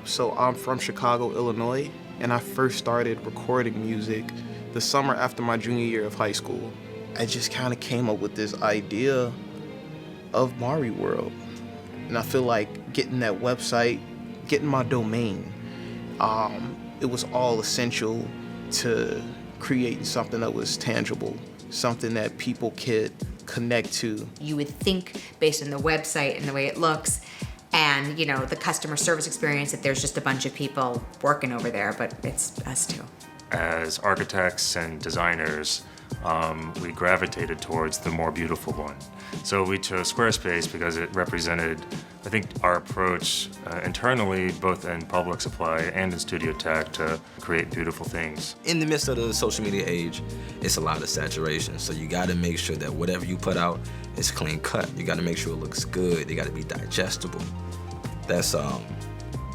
So I'm from Chicago, Illinois, and I first started recording music the summer after my junior year of high school. I just kind of came up with this idea of Mari World. And I feel like getting that website, getting my domain, it was all essential to creating something that was tangible, something that people could connect to. You would think, based on the website and the way it looks, and the customer service experience, that there's just a bunch of people working over there, but it's us too. As architects and designers, we gravitated towards the more beautiful one. So we chose Squarespace because it represented, I think, our approach internally, both in public supply and in studio tech, to create beautiful things. In the midst of the social media age, it's a lot of saturation. So you gotta make sure that whatever you put out is clean cut. You gotta make sure it looks good. It gotta be digestible. That's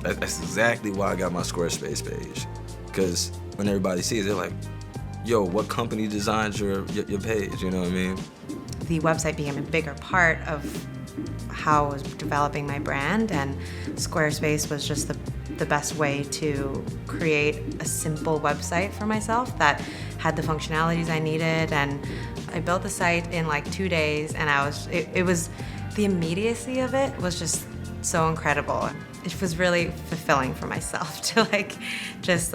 exactly why I got my Squarespace page. Because when everybody sees it, they're like, yo, what company designs your page, you know what I mean? The website became a bigger part of how I was developing my brand, and Squarespace was just the best way to create a simple website for myself that had the functionalities I needed. And I built the site in like 2 days, and it was the immediacy of it was just so incredible. It was really fulfilling for myself to just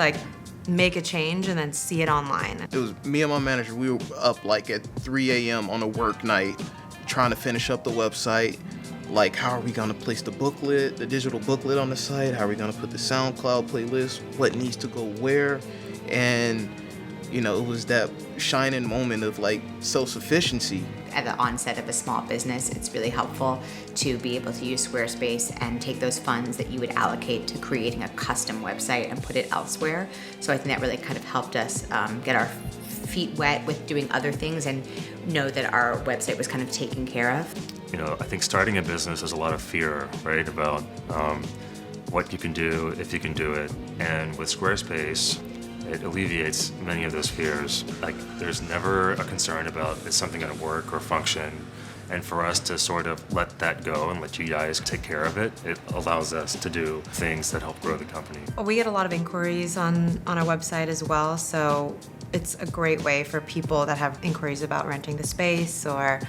make a change and then see it online. It was me and my manager, we were up at 3 a.m. on a work night trying to finish up the website. How are we gonna place the booklet, the digital booklet on the site? How are we gonna put the SoundCloud playlist? What needs to go where? And it was that shining moment of self-sufficiency. At the onset of a small business, it's really helpful to be able to use Squarespace and take those funds that you would allocate to creating a custom website and put it elsewhere. So I think that really kind of helped us get our feet wet with doing other things and know that our website was kind of taken care of. I think starting a business is a lot of fear, right, about what you can do, if you can do it. And with Squarespace, it alleviates many of those fears. There's never a concern about is something going to work or function. And for us to sort of let that go and let you guys take care of it, it allows us to do things that help grow the company. We get a lot of inquiries on our website as well, so it's a great way for people that have inquiries about renting the space, or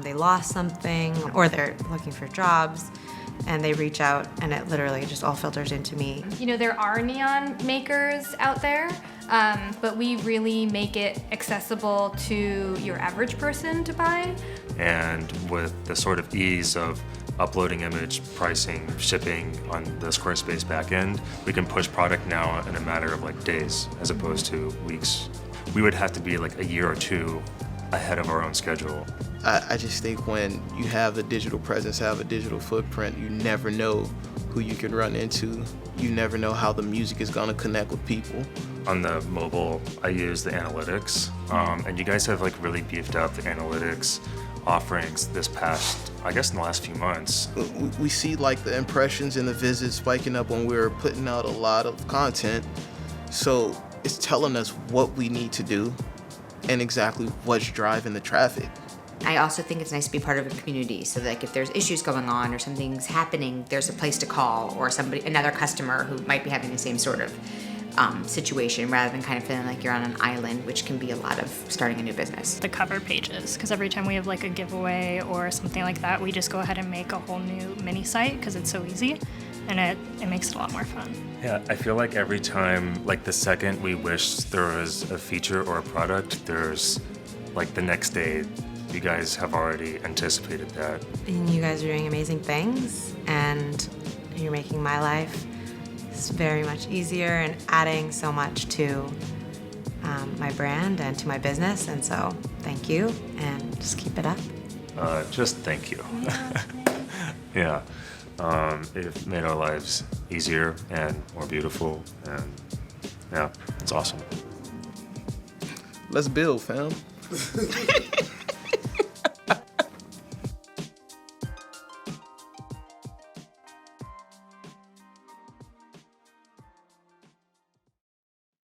they lost something, or they're looking for jobs, and they reach out, and it literally just all filters into me. There are neon makers out there, but we really make it accessible to your average person to buy. And with the sort of ease of uploading image, pricing, shipping on the Squarespace backend, we can push product now in a matter of days as opposed to weeks. We would have to be a year or two ahead of our own schedule. I just think when you have a digital presence, have a digital footprint, you never know who you can run into. You never know how the music is going to connect with people. On the mobile, I use the analytics, and you guys have really beefed up the analytics offerings this past, I guess in the last few months. We see the impressions and the visits spiking up when we're putting out a lot of content. So it's telling us what we need to do and exactly what's driving the traffic. I also think it's nice to be part of a community, so that if there's issues going on or something's happening, there's a place to call, or another customer who might be having the same sort of situation, rather than kind of feeling like you're on an island, which can be a lot of starting a new business. The cover pages, because every time we have a giveaway or something like that, we just go ahead and make a whole new mini site because it's so easy, and it makes it a lot more fun. Yeah, I feel like every time, the second we wish there was a feature or a product, there's the next day, you guys have already anticipated that. And you guys are doing amazing things, and you're making my life very much easier and adding so much to my brand and to my business. And so thank you, and just keep it up. Just thank you. Yeah, it made our lives easier and more beautiful, and yeah, it's awesome. Let's build, fam.